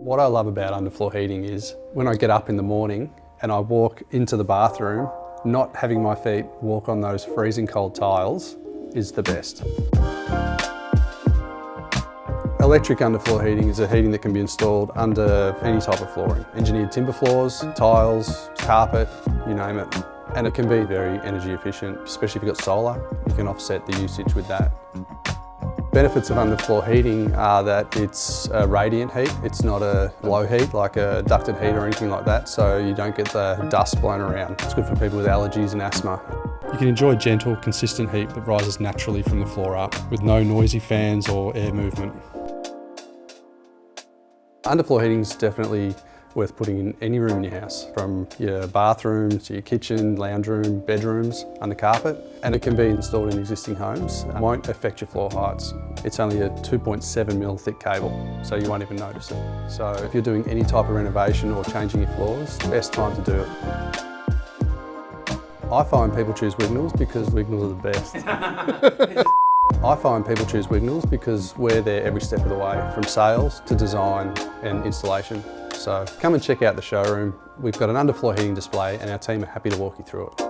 What I love about underfloor heating is when I get up in the morning and I walk into the bathroom, not having my feet walk on those freezing cold tiles is the best. Electric underfloor heating is a heating that can be installed under any type of flooring. Engineered timber floors, tiles, carpet, you name it. And it can be very energy efficient, especially if you've got solar. You can offset the usage with that. Benefits of underfloor heating are that it's a radiant heat. It's not a low heat like a ducted heat or anything like that, so you don't get the dust blown around. It's good for people with allergies and asthma. You can enjoy gentle, consistent heat that rises naturally from the floor up with no noisy fans or air movement. Underfloor heating is definitely worth putting in any room in your house, from your bathroom to your kitchen, lounge room, bedrooms, under carpet. And it can be installed in existing homes. It won't affect your floor heights. It's only a 2.7mm thick cable, so you won't even notice it. So if you're doing any type of renovation or changing your floors, best time to do it. I find people choose Wignells because Wignells are the best. I find people choose Wignells because we're there every step of the way, from sales to design and installation. So come and check out the showroom. We've got an underfloor heating display and our team are happy to walk you through it.